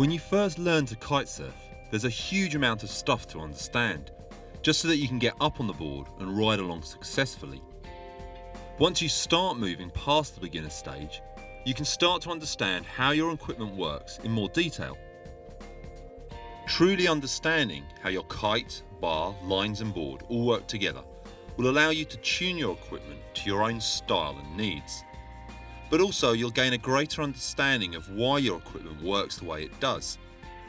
When you first learn to kitesurf, there's a huge amount of stuff to understand, just so that you can get up on the board and ride along successfully. Once you start moving past the beginner stage, you can start to understand how your equipment works in more detail. Truly understanding how your kite, bar, lines and board all work together will allow you to tune your equipment to your own style and needs. But also you'll gain a greater understanding of why your equipment works the way it does,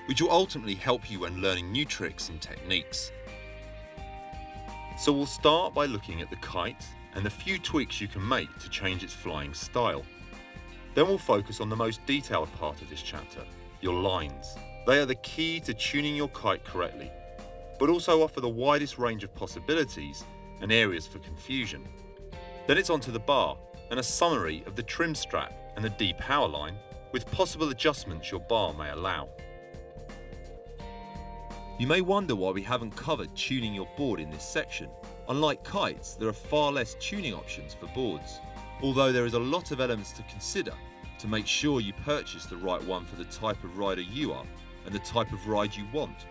which will ultimately help you when learning new tricks and techniques. So we'll start by looking at the kite and the few tweaks you can make to change its flying style. Then we'll focus on the most detailed part of this chapter, your lines. They are the key to tuning your kite correctly, but also offer the widest range of possibilities and areas for confusion. Then it's onto the bar and a summary of the trim strap and the D-power line with possible adjustments your bar may allow. You may wonder why we haven't covered tuning your board in this section. Unlike kites, there are far less tuning options for boards, although there is a lot of elements to consider to make sure you purchase the right one for the type of rider you are and the type of ride you want.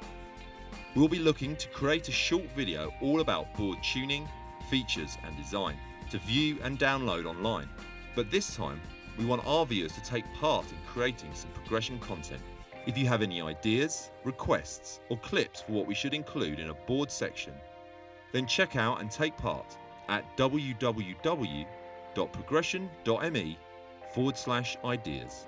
We'll be looking to create a short video all about board tuning, features and design to view and download online. But this time, we want our viewers to take part in creating some progression content. If you have any ideas, requests or clips for what we should include in a board section, then check out and take part at www.progression.me/ideas.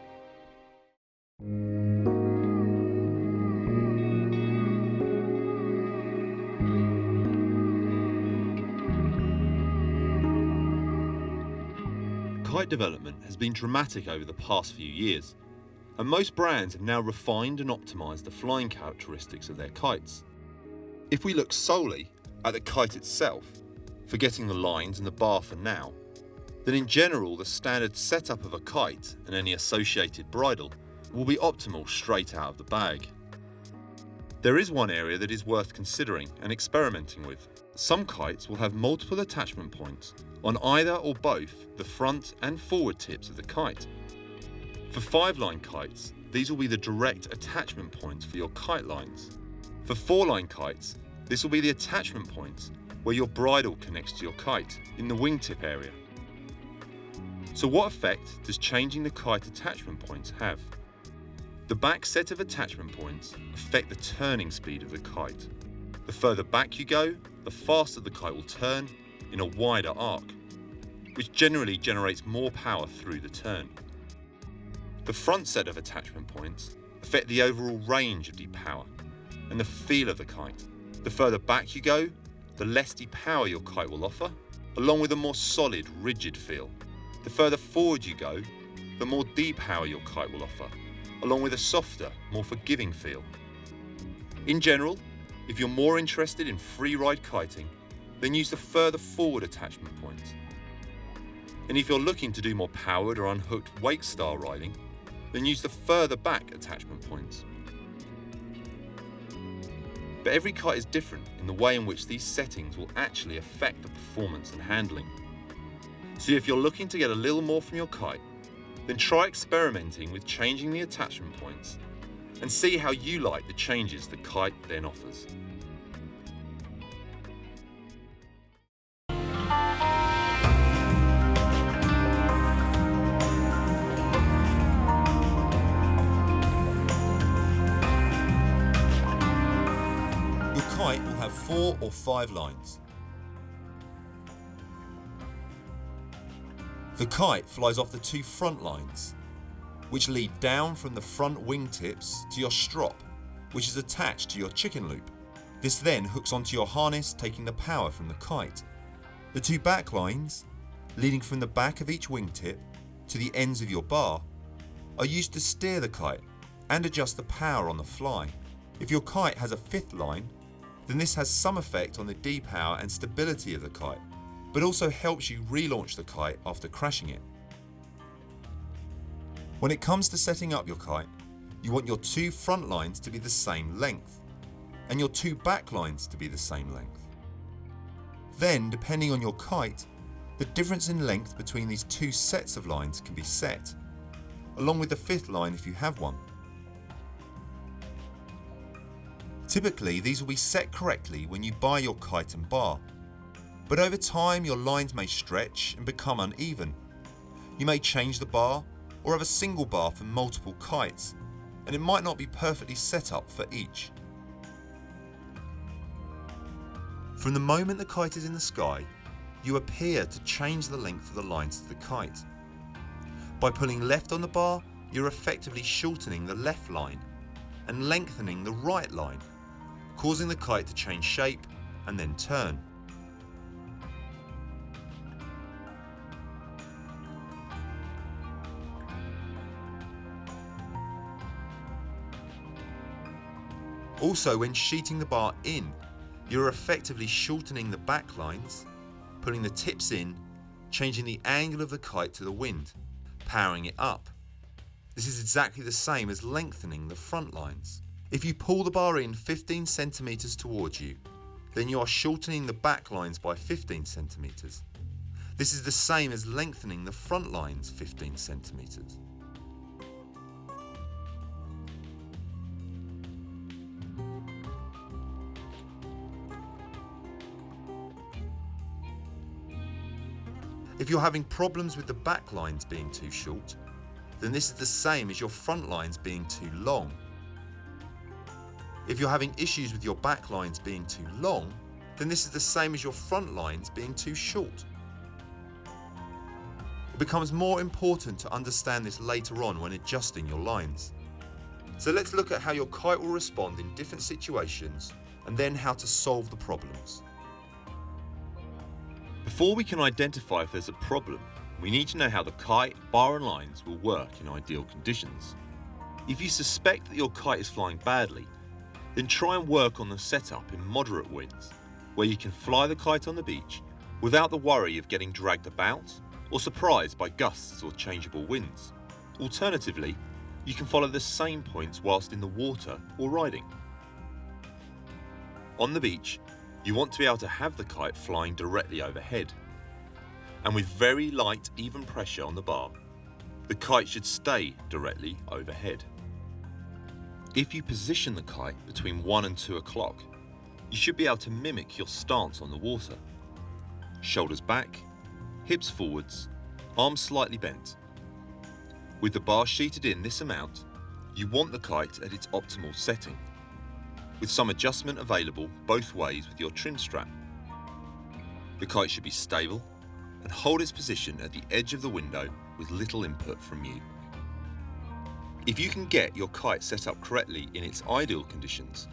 Kite development has been dramatic over the past few years, and most brands have now refined and optimized the flying characteristics of their kites. If we look solely at the kite itself, forgetting the lines and the bar for now, then in general the standard setup of a kite and any associated bridle will be optimal straight out of the bag. There is one area that is worth considering and experimenting with. Some kites will have multiple attachment points on either or both the front and forward tips of the kite. For 5-line kites, these will be the direct attachment points for your kite lines. For 4-line kites, this will be the attachment points where your bridle connects to your kite in the wingtip area. So what effect does changing the kite attachment points have? The back set of attachment points affect the turning speed of the kite. The further back you go, the faster the kite will turn in a wider arc, which generally generates more power through the turn. The front set of attachment points affect the overall range of D-power and the feel of the kite. The further back you go, the less D-power your kite will offer, along with a more solid, rigid feel. The further forward you go, the more D-power your kite will offer, along with a softer, more forgiving feel. In general, if you're more interested in free-ride kiting, then use the further forward attachment points. And if you're looking to do more powered or unhooked wake-style riding, then use the further back attachment points. But every kite is different in the way in which these settings will actually affect the performance and handling. So if you're looking to get a little more from your kite, then try experimenting with changing the attachment points and see how you like the changes the kite then offers. Your kite will have 4 or 5 lines. The kite flies off the 2 front lines, which lead down from the front wingtips to your strop, which is attached to your chicken loop. This then hooks onto your harness, taking the power from the kite. The 2 back lines, leading from the back of each wingtip to the ends of your bar, are used to steer the kite and adjust the power on the fly. If your kite has a 5th line, then this has some effect on the D-power and stability of the kite, but also helps you relaunch the kite after crashing it. When it comes to setting up your kite, you want your 2 front lines to be the same length, and your 2 back lines to be the same length. Then, depending on your kite, the difference in length between these 2 sets of lines can be set, along with the 5th line if you have one. Typically, these will be set correctly when you buy your kite and bar, but over time your lines may stretch and become uneven. You may change the bar or have a single bar for multiple kites, and it might not be perfectly set up for each. From the moment the kite is in the sky, you appear to change the length of the lines to the kite. By pulling left on the bar, you're effectively shortening the left line and lengthening the right line, causing the kite to change shape and then turn. Also, when sheeting the bar in, you're effectively shortening the back lines, pulling the tips in, changing the angle of the kite to the wind, powering it up. This is exactly the same as lengthening the front lines. If you pull the bar in 15 centimeters towards you, then you are shortening the back lines by 15 centimeters. This is the same as lengthening the front lines 15 centimeters. If you're having problems with the back lines being too short, then this is the same as your front lines being too long. If you're having issues with your back lines being too long, then this is the same as your front lines being too short. It becomes more important to understand this later on when adjusting your lines. So let's look at how your kite will respond in different situations and then how to solve the problems. Before we can identify if there's a problem, we need to know how the kite, bar and lines will work in ideal conditions. If you suspect that your kite is flying badly, then try and work on the setup in moderate winds, where you can fly the kite on the beach without the worry of getting dragged about or surprised by gusts or changeable winds. Alternatively, you can follow the same points whilst in the water or riding. On the beach, you want to be able to have the kite flying directly overhead. And with very light, even pressure on the bar, the kite should stay directly overhead. If you position the kite between 1 and 2 o'clock, you should be able to mimic your stance on the water. Shoulders back, hips forwards, arms slightly bent. With the bar sheeted in this amount, you want the kite at its optimal setting, with some adjustment available both ways with your trim strap. The kite should be stable and hold its position at the edge of the window with little input from you. If you can get your kite set up correctly in its ideal conditions,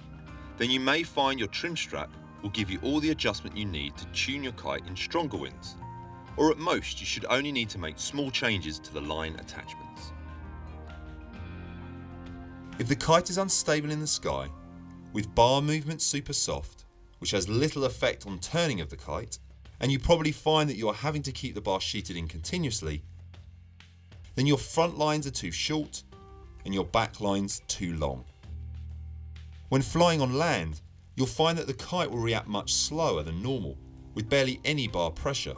then you may find your trim strap will give you all the adjustment you need to tune your kite in stronger winds, or at most you should only need to make small changes to the line attachments. If the kite is unstable in the sky, with bar movement super soft, which has little effect on turning of the kite, and you probably find that you are having to keep the bar sheeted in continuously, then your front lines are too short and your back lines too long. When flying on land, you'll find that the kite will react much slower than normal, with barely any bar pressure.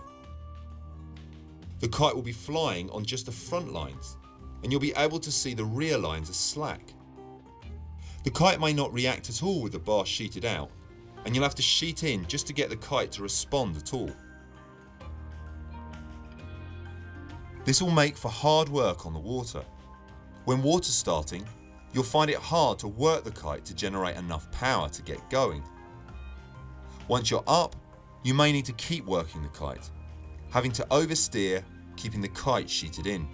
The kite will be flying on just the front lines, and you'll be able to see the rear lines are slack. The kite may not react at all with the bar sheeted out, and you'll have to sheet in just to get the kite to respond at all. This will make for hard work on the water. When water's starting, you'll find it hard to work the kite to generate enough power to get going. Once you're up, you may need to keep working the kite, having to oversteer, keeping the kite sheeted in.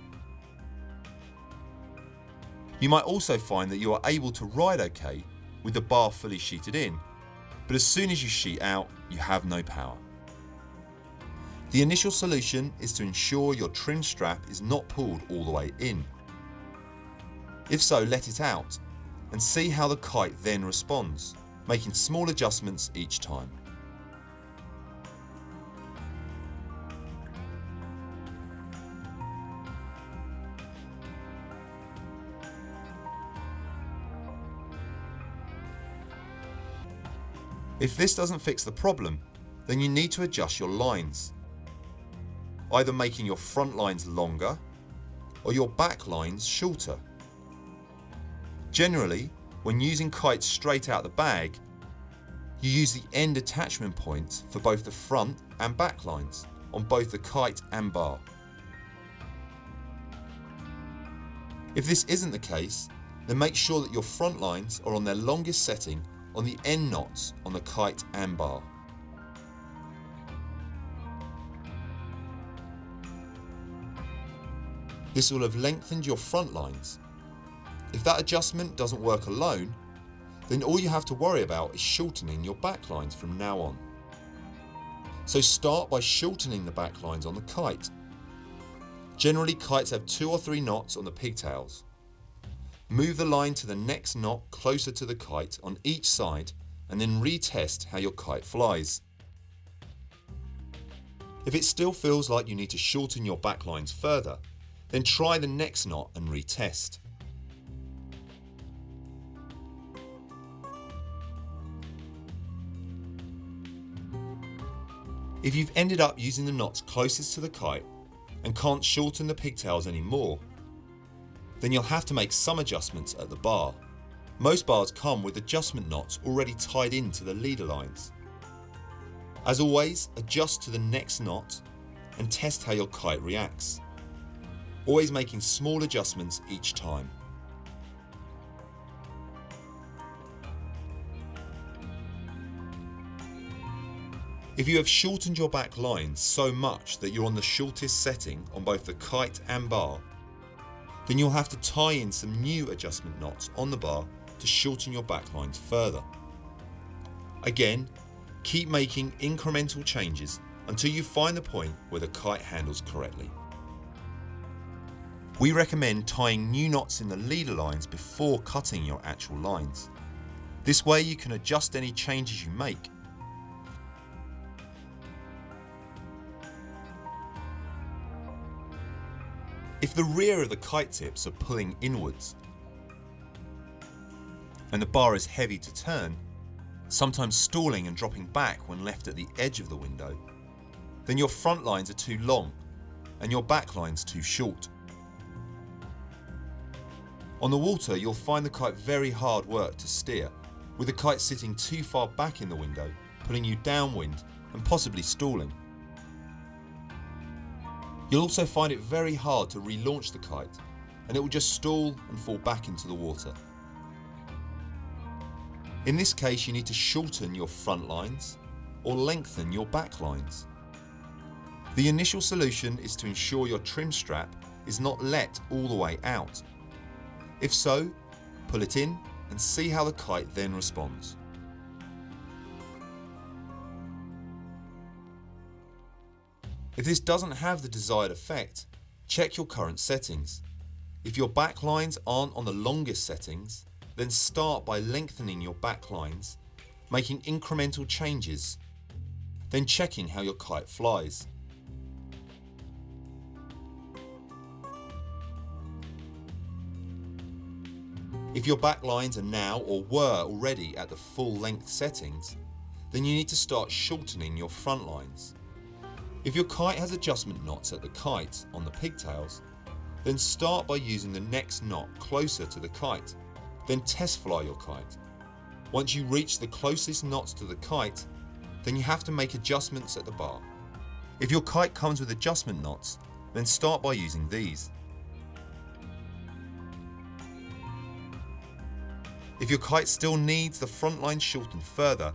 You might also find that you are able to ride okay with the bar fully sheeted in, but as soon as you sheet out, you have no power. The initial solution is to ensure your trim strap is not pulled all the way in. If so, let it out and see how the kite then responds, making small adjustments each time. If this doesn't fix the problem, then you need to adjust your lines, either making your front lines longer or your back lines shorter. Generally, when using kites straight out the bag, you use the end attachment points for both the front and back lines on both the kite and bar. If this isn't the case, then make sure that your front lines are on their longest setting on the end knots on the kite and bar. This will have lengthened your front lines. If that adjustment doesn't work alone, then all you have to worry about is shortening your back lines from now on. So start by shortening the back lines on the kite. Generally, kites have 2 or 3 knots on the pigtails. Move the line to the next knot closer to the kite on each side and then retest how your kite flies. If it still feels like you need to shorten your back lines further, then try the next knot and retest. If you've ended up using the knots closest to the kite and can't shorten the pigtails anymore, then you'll have to make some adjustments at the bar. Most bars come with adjustment knots already tied into the leader lines. As always, adjust to the next knot and test how your kite reacts, always making small adjustments each time. If you have shortened your back lines so much that you're on the shortest setting on both the kite and bar, then you'll have to tie in some new adjustment knots on the bar to shorten your back lines further. Again, keep making incremental changes until you find the point where the kite handles correctly. We recommend tying new knots in the leader lines before cutting your actual lines. This way you can adjust any changes you make. If the rear of the kite tips are pulling inwards and the bar is heavy to turn, sometimes stalling and dropping back when left at the edge of the window, then your front lines are too long and your back lines too short. On the water, you'll find the kite very hard work to steer, with the kite sitting too far back in the window, pulling you downwind and possibly stalling. You'll also find it very hard to relaunch the kite, and it will just stall and fall back into the water. In this case, you need to shorten your front lines or lengthen your back lines. The initial solution is to ensure your trim strap is not let all the way out. If so, pull it in and see how the kite then responds. If this doesn't have the desired effect, check your current settings. If your back lines aren't on the longest settings, then start by lengthening your back lines, making incremental changes, then checking how your kite flies. If your back lines are now or were already at the full length settings, then you need to start shortening your front lines. If your kite has adjustment knots at the kite on the pigtails, then start by using the next knot closer to the kite, then test fly your kite. Once you reach the closest knots to the kite, then you have to make adjustments at the bar. If your kite comes with adjustment knots, then start by using these. If your kite still needs the front line shortened further,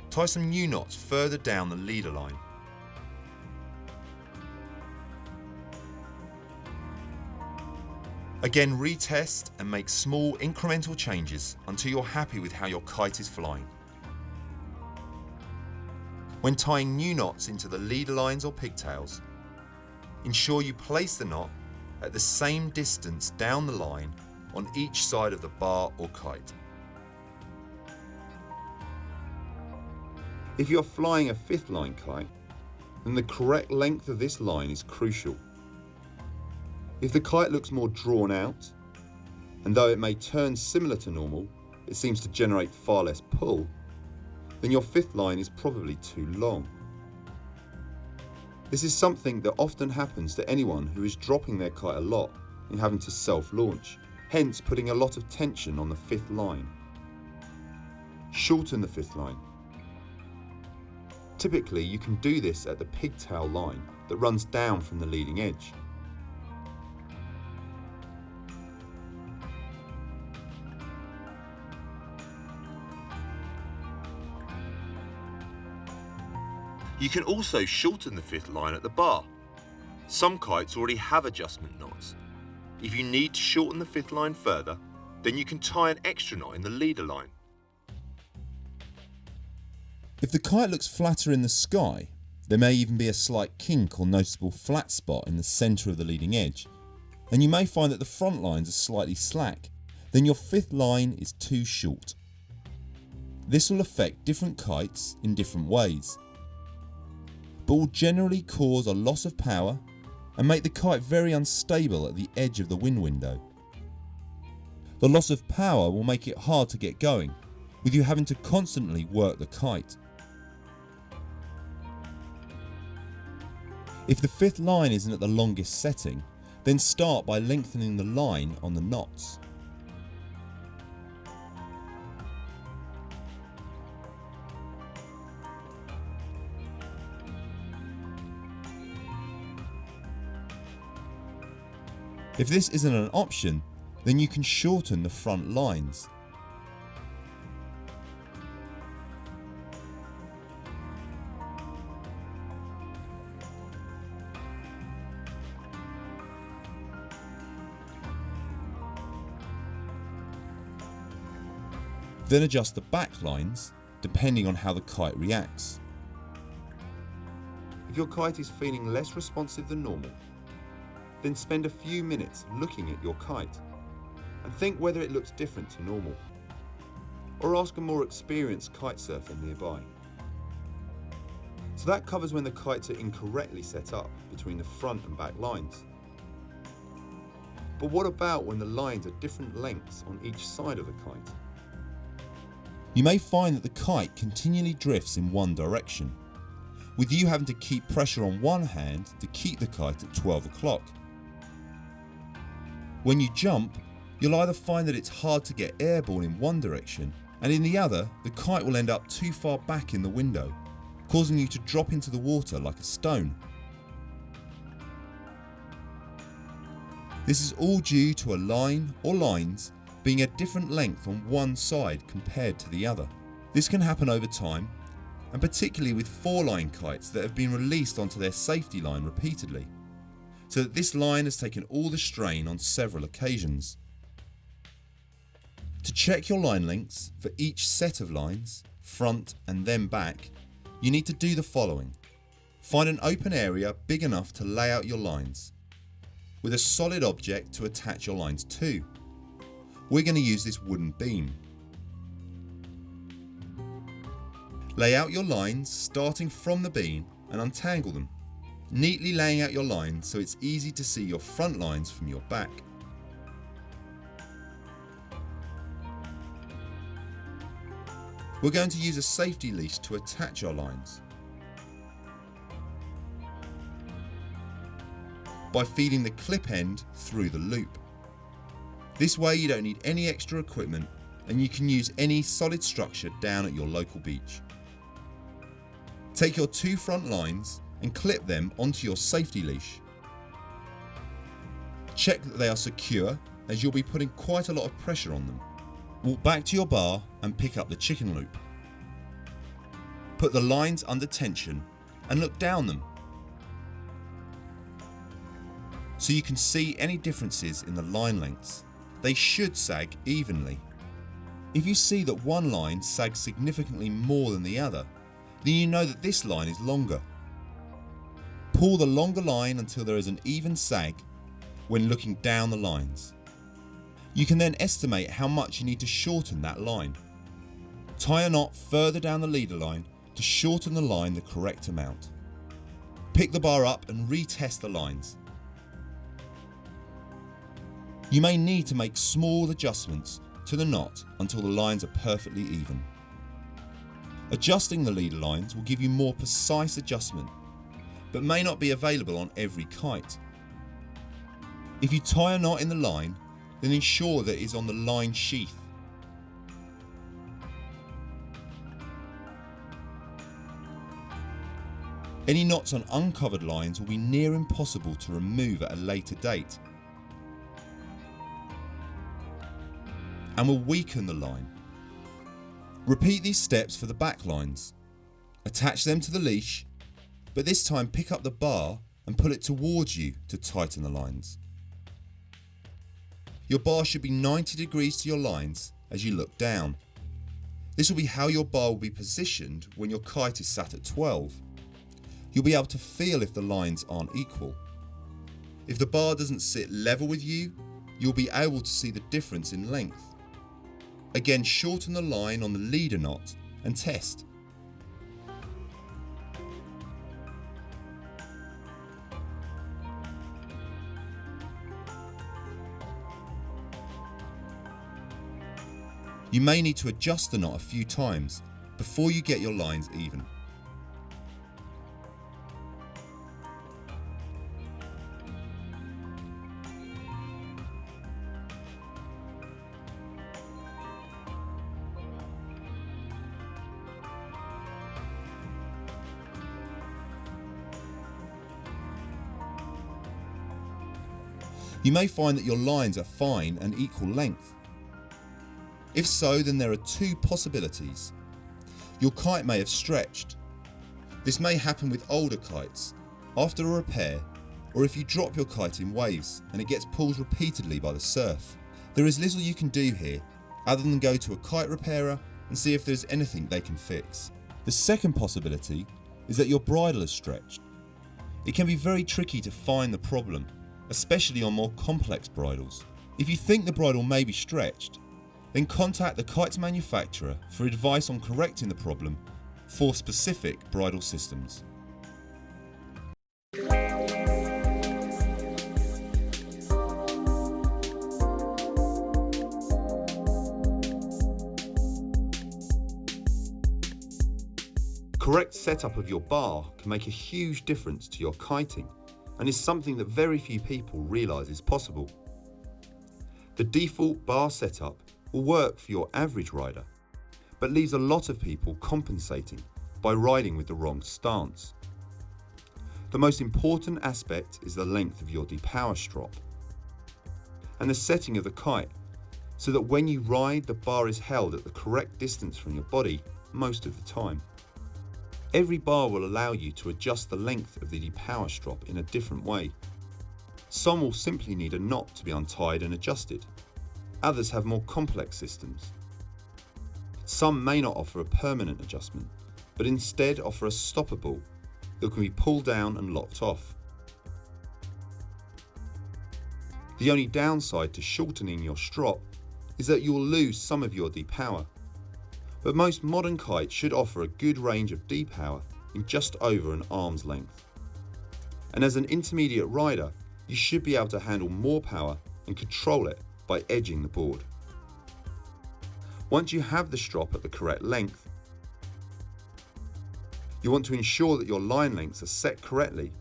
tie some new knots further down the leader line. Again, retest and make small incremental changes until you're happy with how your kite is flying. When tying new knots into the leader lines or pigtails, ensure you place the knot at the same distance down the line on each side of the bar or kite. If you're flying a 5th line kite, then the correct length of this line is crucial. If the kite looks more drawn out, and though it may turn similar to normal, it seems to generate far less pull, then your 5th line is probably too long. This is something that often happens to anyone who is dropping their kite a lot and having to self-launch, hence putting a lot of tension on the 5th line. Shorten the fifth line. Typically, you can do this at the pigtail line that runs down from the leading edge. You can also shorten the fifth line at the bar. Some kites already have adjustment knots. If you need to shorten the fifth line further, then you can tie an extra knot in the leader line. If the kite looks flatter in the sky, there may even be a slight kink or noticeable flat spot in the centre of the leading edge, and you may find that the front lines are slightly slack, then your fifth line is too short. This will affect different kites in different ways, but will generally cause a loss of power and make the kite very unstable at the edge of the wind window. The loss of power will make it hard to get going, with you having to constantly work the kite. If the fifth line isn't at the longest setting, then start by lengthening the line on the knots. If this isn't an option, then you can shorten the front lines. Then adjust the back lines depending on how the kite reacts. If your kite is feeling less responsive than normal, then spend a few minutes looking at your kite and think whether it looks different to normal, or ask a more experienced kite surfer nearby. So that covers when the kites are incorrectly set up between the front and back lines. But what about when the lines are different lengths on each side of the kite? You may find that the kite continually drifts in one direction, with you having to keep pressure on one hand to keep the kite at 12 o'clock. When you jump, you'll either find that it's hard to get airborne in one direction, and in the other, the kite will end up too far back in the window, causing you to drop into the water like a stone. This is all due to a line or lines being a different length on one side compared to the other. This can happen over time, and particularly with four-line kites that have been released onto their safety line repeatedly, so that this line has taken all the strain on several occasions. To check your line lengths for each set of lines, front and then back, you need to do the following. Find an open area big enough to lay out your lines, with a solid object to attach your lines to. We're going to use this wooden beam. Lay out your lines starting from the beam and untangle them, neatly laying out your lines so it's easy to see your front lines from your back. We're going to use a safety leash to attach our lines by feeding the clip end through the loop. This way you don't need any extra equipment and you can use any solid structure down at your local beach. Take your two front lines and clip them onto your safety leash. Check that they are secure, as you'll be putting quite a lot of pressure on them. Walk back to your bar and pick up the chicken loop. Put the lines under tension and look down them, so you can see any differences in the line lengths. They should sag evenly. If you see that one line sags significantly more than the other, then you know that this line is longer. Pull the longer line until there is an even sag when looking down the lines. You can then estimate how much you need to shorten that line. Tie a knot further down the leader line to shorten the line the correct amount. Pick the bar up and retest the lines. You may need to make small adjustments to the knot until the lines are perfectly even. Adjusting the leader lines will give you more precise adjustment, but may not be available on every kite. If you tie a knot in the line, then ensure that it is on the line sheath. Any knots on uncovered lines will be near impossible to remove at a later date and will weaken the line. Repeat these steps for the back lines. Attach them to the leash, but this time pick up the bar and pull it towards you to tighten the lines. Your bar should be 90 degrees to your lines as you look down. This will be how your bar will be positioned when your kite is sat at 12. You'll be able to feel if the lines aren't equal. If the bar doesn't sit level with you, you'll be able to see the difference in length. Again, shorten the line on the leader knot and test. You may need to adjust the knot a few times before you get your lines even. You may find that your lines are fine and equal length. If so, then there are two possibilities. Your kite may have stretched. This may happen with older kites, after a repair, or if you drop your kite in waves and it gets pulled repeatedly by the surf. There is little you can do here other than go to a kite repairer and see if there's anything they can fix. The second possibility is that your bridle is stretched. It can be very tricky to find the problem, especially on more complex bridles. If you think the bridle may be stretched, then contact the kite's manufacturer for advice on correcting the problem for specific bridle systems. Correct setup of your bar can make a huge difference to your kiting and is something that very few people realise is possible. The default bar setup will work for your average rider, but leaves a lot of people compensating by riding with the wrong stance. The most important aspect is the length of your depower strop and the setting of the kite, so that when you ride, the bar is held at the correct distance from your body most of the time. Every bar will allow you to adjust the length of the depower strop in a different way. Some will simply need a knot to be untied and adjusted. Others have more complex systems. Some may not offer a permanent adjustment, but instead offer a stopper ball that can be pulled down and locked off. The only downside to shortening your strop is that you will lose some of your depower, but most modern kites should offer a good range of depower in just over an arm's length. And as an intermediate rider, you should be able to handle more power and control it by edging the board. Once you have the strop at the correct length, you want to ensure that your line lengths are set correctly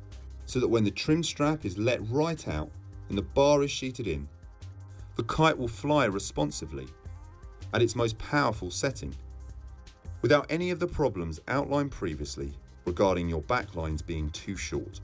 so that when the trim strap is let right out and the bar is sheeted in, the kite will fly responsively at its most powerful setting, without any of the problems outlined previously regarding your backlines being too short.